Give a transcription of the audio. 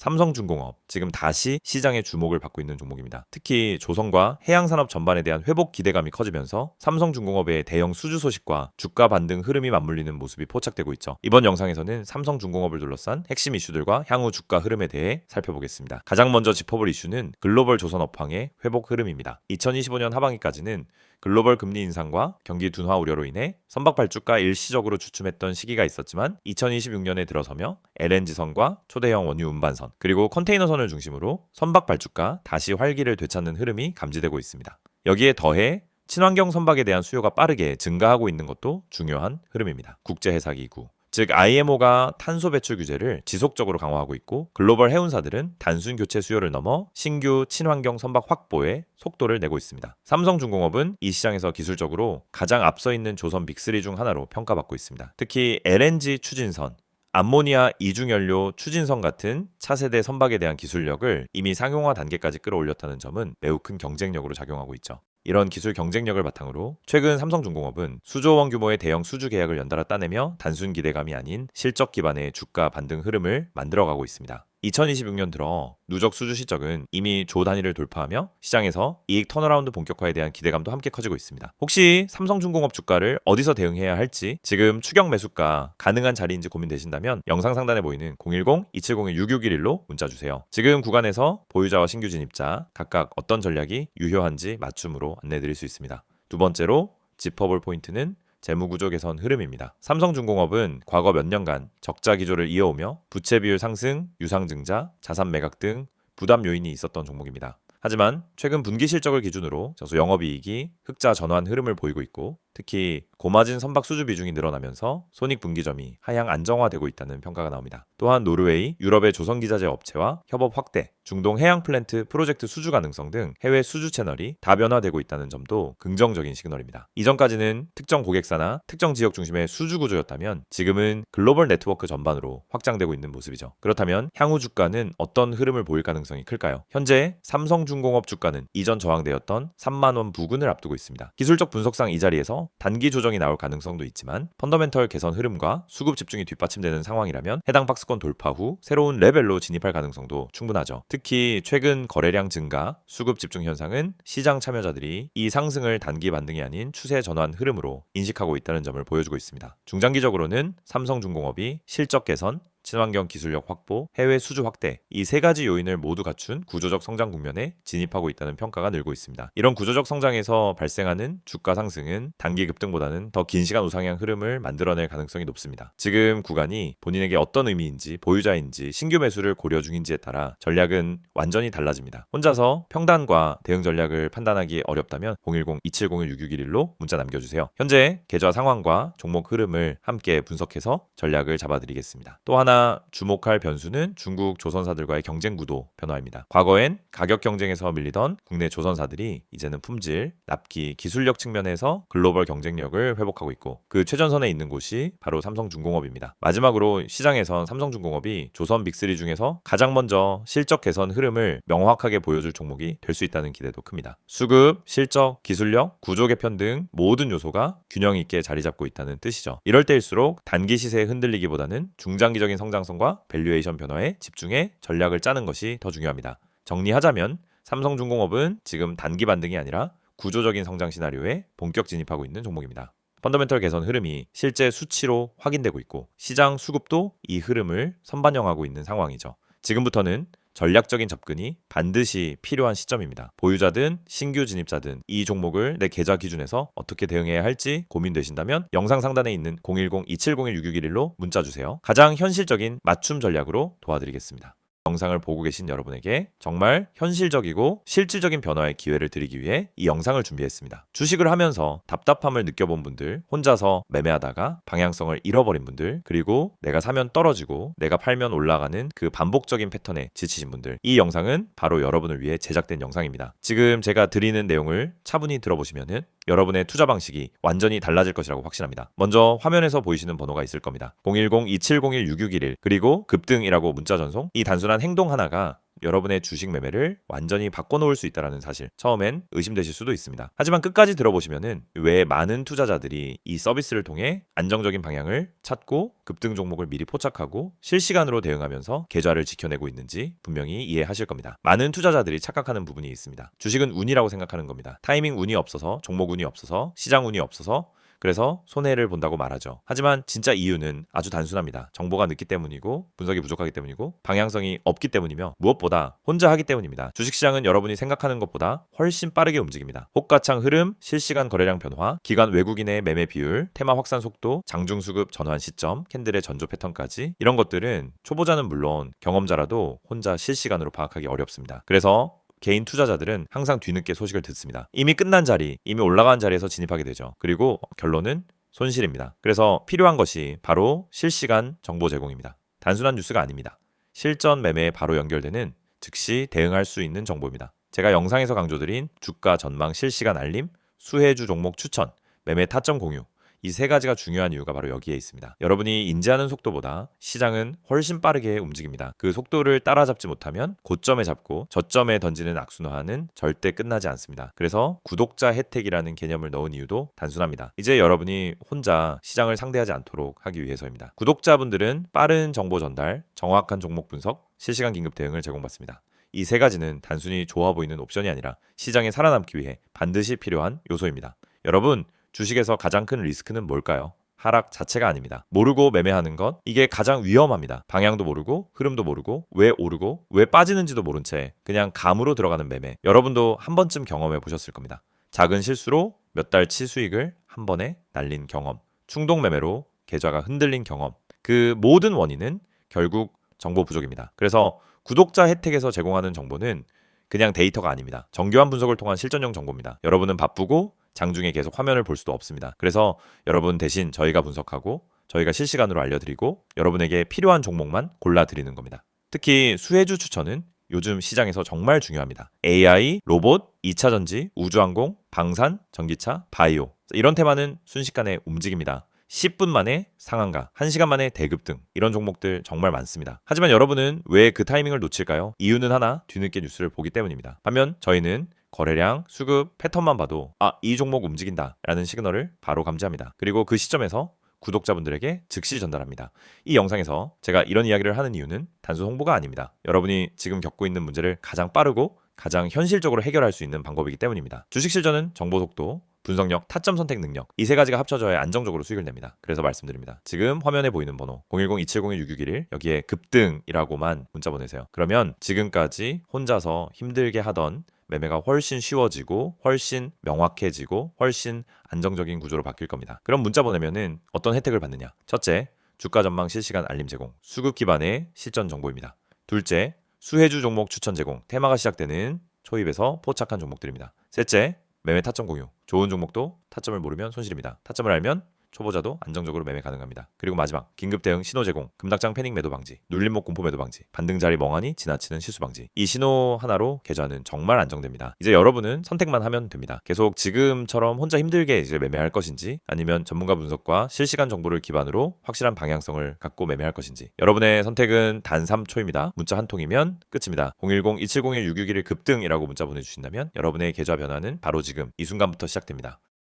삼성중공업, 지금 다시 시장의 주목을 받고 있는 종목입니다. 특히 조선과 해양산업 전반에 대한 회복 기대감이 커지면서 삼성중공업의 대형 수주 소식과 주가 반등 흐름이 맞물리는 모습이 포착되고 있죠. 이번 영상에서는 삼성중공업을 둘러싼 핵심 이슈들과 향후 주가 흐름에 대해 살펴보겠습니다. 가장 먼저 짚어볼 이슈는 글로벌 조선 업황의 회복 흐름입니다. 2025년 하반기까지는 글로벌 금리 인상과 경기 둔화 우려로 인해 선박 발주가 일시적으로 주춤했던 시기가 있었지만 2026년에 들어서며 LNG선과 초대형 원유 운반선 그리고 컨테이너선을 중심으로 선박 발주가 다시 활기를 되찾는 흐름이 감지되고 있습니다. 여기에 더해 친환경 선박에 대한 수요가 빠르게 증가하고 있는 것도 중요한 흐름입니다. 국제해사기구 즉 IMO가 탄소 배출 규제를 지속적으로 강화하고 있고 글로벌 해운사들은 단순 교체 수요를 넘어 신규 친환경 선박 확보에 속도를 내고 있습니다. 삼성중공업은 이 시장에서 기술적으로 가장 앞서 있는 조선 빅3 중 하나로 평가받고 있습니다. 특히 LNG 추진선, 암모니아 이중연료 추진선 같은 차세대 선박에 대한 기술력을 이미 상용화 단계까지 끌어올렸다는 점은 매우 큰 경쟁력으로 작용하고 있죠. 이런 기술 경쟁력을 바탕으로 최근 삼성중공업은 수조 원 규모의 대형 수주 계약을 연달아 따내며 단순 기대감이 아닌 실적 기반의 주가 반등 흐름을 만들어가고 있습니다. 2026년 들어 누적 수주 실적은 이미 조 단위를 돌파하며 시장에서 이익 턴어라운드 본격화에 대한 기대감도 함께 커지고 있습니다. 혹시 삼성중공업 주가를 어디서 대응해야 할지 지금 추격 매수가 가능한 자리인지 고민되신다면 영상 상단에 보이는 010-2701-6611로 문자 주세요. 지금 구간에서 보유자와 신규 진입자 각각 어떤 전략이 유효한지 맞춤으로 안내드릴 수 있습니다. 두 번째로 짚어볼 포인트는 재무구조 개선 흐름입니다. 삼성중공업은 과거 몇 년간 적자 기조를 이어오며 부채 비율 상승, 유상증자, 자산 매각 등 부담 요인이 있었던 종목입니다. 하지만 최근 분기 실적을 기준으로 영업이익이 흑자 전환 흐름을 보이고 있고 특히 고마진 선박 수주 비중이 늘어나면서 손익분기점이 하향 안정화되고 있다는 평가가 나옵니다. 또한 노르웨이, 유럽의 조선기자재 업체와 협업 확대, 중동 해양 플랜트 프로젝트 수주 가능성 등 해외 수주 채널이 다변화되고 있다는 점도 긍정적인 시그널입니다. 이전까지는 특정 고객사나 특정 지역 중심의 수주 구조였다면 지금은 글로벌 네트워크 전반으로 확장되고 있는 모습이죠. 그렇다면 향후 주가는 어떤 흐름을 보일 가능성이 클까요? 현재 삼성중공업 주가는 이전 저항되었던 3만 원 부근을 앞두고 있습니다. 기술적 분석상 이 자리에서 단기 조정이 나올 가능성도 있지만 펀더멘털 개선 흐름과 수급 집중이 뒷받침되는 상황이라면 해당 박스권 돌파 후 새로운 레벨로 진입할 가능성도 충분하죠. 특히 최근 거래량 증가, 수급 집중 현상은 시장 참여자들이 이 상승을 단기 반등이 아닌 추세 전환 흐름으로 인식하고 있다는 점을 보여주고 있습니다. 중장기적으로는 삼성중공업이 실적 개선, 친환경 기술력 확보, 해외 수주 확대 이 세 가지 요인을 모두 갖춘 구조적 성장 국면에 진입하고 있다는 평가가 늘고 있습니다. 이런 구조적 성장에서 발생하는 주가 상승은 단기 급등보다는 더 긴 시간 우상향 흐름을 만들어낼 가능성이 높습니다. 지금 구간이 본인에게 어떤 의미인지 보유자인지 신규 매수를 고려 중인지에 따라 전략은 완전히 달라집니다. 혼자서 평단과 대응 전략을 판단하기 어렵다면 010-2701-6611로 문자 남겨주세요. 현재 계좌 상황과 종목 흐름을 함께 분석해서 전략을 잡아드리겠습니다. 또 하나 주목할 변수는 중국 조선사들과의 경쟁 구도 변화입니다. 과거엔 가격 경쟁에서 밀리던 국내 조선사들이 이제는 품질, 납기, 기술력 측면에서 글로벌 경쟁력을 회복하고 있고 그 최전선에 있는 곳이 바로 삼성중공업입니다. 마지막으로 시장에선 삼성중공업이 조선 빅3 중에서 가장 먼저 실적 개선 흐름을 명확하게 보여줄 종목이 될 수 있다는 기대도 큽니다. 수급, 실적, 기술력, 구조 개편 등 모든 요소가 균형 있게 자리 잡고 있다는 뜻이죠. 이럴 때일수록 단기 시세에 흔들리기보다는 중장기적인 성장성과 밸류에이션 변화에 집중해 전략을 짜는 것이 더 중요합니다. 정리하자면 삼성중공업은 지금 단기 반등이 아니라 구조적인 성장 시나리오에 본격 진입하고 있는 종목입니다. 펀더멘털 개선 흐름이 실제 수치로 확인되고 있고 시장 수급도 이 흐름을 선반영하고 있는 상황이죠. 지금부터는 전략적인 접근이 반드시 필요한 시점입니다. 보유자든 신규 진입자든 이 종목을 내 계좌 기준에서 어떻게 대응해야 할지 고민되신다면 영상 상단에 있는 010-2701-6611로 문자 주세요. 가장 현실적인 맞춤 전략으로 도와드리겠습니다. 영상을 보고 계신 여러분에게 정말 현실적이고 실질적인 변화의 기회를 드리기 위해 이 영상을 준비했습니다. 주식을 하면서 답답함을 느껴본 분들, 혼자서 매매하다가 방향성을 잃어버린 분들, 그리고 내가 사면 떨어지고 내가 팔면 올라가는 그 반복적인 패턴에 지치신 분들, 이 영상은 바로 여러분을 위해 제작된 영상입니다. 지금 제가 드리는 내용을 차분히 들어보시면은 여러분의 투자 방식이 완전히 달라질 것이라고 확신합니다. 먼저 화면에서 보이시는 번호가 있을 겁니다. 010-2701-6611 그리고 급등이라고 문자 전송. 이 단순한 행동 하나가 여러분의 주식 매매를 완전히 바꿔놓을 수 있다는 사실, 처음엔 의심되실 수도 있습니다. 하지만 끝까지 들어보시면은 왜 많은 투자자들이 이 서비스를 통해 안정적인 방향을 찾고 급등 종목을 미리 포착하고 실시간으로 대응하면서 계좌를 지켜내고 있는지 분명히 이해하실 겁니다. 많은 투자자들이 착각하는 부분이 있습니다. 주식은 운이라고 생각하는 겁니다. 타이밍 운이 없어서, 종목 운이 없어서, 시장 운이 없어서, 그래서 손해를 본다고 말하죠. 하지만 진짜 이유는 아주 단순합니다. 정보가 늦기 때문이고, 분석이 부족하기 때문이고, 방향성이 없기 때문이며, 무엇보다 혼자 하기 때문입니다. 주식시장은 여러분이 생각하는 것보다 훨씬 빠르게 움직입니다. 호가창 흐름, 실시간 거래량 변화, 기관 외국인의 매매 비율, 테마 확산 속도, 장중 수급 전환 시점, 캔들의 전조 패턴까지, 이런 것들은 초보자는 물론 경험자라도 혼자 실시간으로 파악하기 어렵습니다. 그래서 개인 투자자들은 항상 뒤늦게 소식을 듣습니다. 이미 끝난 자리, 이미 올라간 자리에서 진입하게 되죠. 그리고 결론은 손실입니다. 그래서 필요한 것이 바로 실시간 정보 제공입니다. 단순한 뉴스가 아닙니다. 실전 매매에 바로 연결되는 즉시 대응할 수 있는 정보입니다. 제가 영상에서 강조드린 주가 전망 실시간 알림, 수혜주 종목 추천, 매매 타점 공유, 이 세 가지가 중요한 이유가 바로 여기에 있습니다. 여러분이 인지하는 속도보다 시장은 훨씬 빠르게 움직입니다. 그 속도를 따라잡지 못하면 고점에 잡고 저점에 던지는 악순환은 절대 끝나지 않습니다. 그래서 구독자 혜택이라는 개념을 넣은 이유도 단순합니다. 이제 여러분이 혼자 시장을 상대하지 않도록 하기 위해서입니다. 구독자분들은 빠른 정보 전달, 정확한 종목 분석, 실시간 긴급 대응을 제공받습니다. 이 세 가지는 단순히 좋아 보이는 옵션이 아니라 시장에 살아남기 위해 반드시 필요한 요소입니다. 여러분, 주식에서 가장 큰 리스크는 뭘까요? 하락 자체가 아닙니다. 모르고 매매하는 것, 이게 가장 위험합니다. 방향도 모르고 흐름도 모르고 왜 오르고 왜 빠지는지도 모른 채 그냥 감으로 들어가는 매매. 여러분도 한 번쯤 경험해 보셨을 겁니다. 작은 실수로 몇 달치 수익을 한 번에 날린 경험, 충동 매매로 계좌가 흔들린 경험. 그 모든 원인은 결국 정보 부족입니다. 그래서 구독자 혜택에서 제공하는 정보는 그냥 데이터가 아닙니다. 정교한 분석을 통한 실전용 정보입니다. 여러분은 바쁘고 장중에 계속 화면을 볼 수도 없습니다. 그래서 여러분 대신 저희가 분석하고 저희가 실시간으로 알려드리고 여러분에게 필요한 종목만 골라드리는 겁니다. 특히 수혜주 추천은 요즘 시장에서 정말 중요합니다. AI, 로봇, 2차 전지, 우주항공, 방산, 전기차, 바이오, 이런 테마는 순식간에 움직입니다. 10분 만에 상한가, 1시간 만에 대급등, 이런 종목들 정말 많습니다. 하지만 여러분은 왜 그 타이밍을 놓칠까요? 이유는 하나, 뒤늦게 뉴스를 보기 때문입니다. 반면 저희는 거래량, 수급, 패턴만 봐도 이 종목 움직인다 라는 시그널을 바로 감지합니다. 그리고 그 시점에서 구독자분들에게 즉시 전달합니다. 이 영상에서 제가 이런 이야기를 하는 이유는 단순 홍보가 아닙니다. 여러분이 지금 겪고 있는 문제를 가장 빠르고 가장 현실적으로 해결할 수 있는 방법이기 때문입니다. 주식 실전은 정보 속도, 분석력, 타점 선택 능력, 이 세 가지가 합쳐져야 안정적으로 수익을 냅니다. 그래서 말씀드립니다. 지금 화면에 보이는 번호 010-2701-6611, 여기에 급등이라고만 문자 보내세요. 그러면 지금까지 혼자서 힘들게 하던 매매가 훨씬 쉬워지고 훨씬 명확해지고 훨씬 안정적인 구조로 바뀔 겁니다. 그럼 문자 보내면은 어떤 혜택을 받느냐? 첫째, 주가 전망 실시간 알림 제공, 수급 기반의 실전 정보입니다. 둘째, 수혜주 종목 추천 제공, 테마가 시작되는 초입에서 포착한 종목들입니다. 셋째, 매매 타점 공유, 좋은 종목도 타점을 모르면 손실입니다. 타점을 알면 초보자도 안정적으로 매매 가능합니다. 그리고 마지막, 긴급 대응 신호 제공, 금닥장 패닉 매도 방지, 눌림목 공포 매도 방지, 반등 자리 멍하니 지나치는 실수 방지. 이 신호 하나로 계좌는 정말 안정됩니다. 이제 여러분은 선택만 하면 됩니다. 계속 지금처럼 혼자 힘들게 이제 매매할 것인지, 아니면 전문가 분석과 실시간 정보를 기반으로 확실한 방향성을 갖고 매매할 것인지. 여러분의 선택은 단 3초입니다. 문자 한 통이면 끝입니다. 010-2701-6611 급등이라고 문자 보내주신다면 여러분의 계좌 변화는 바로 지금 이 순간부터 시작됩니다.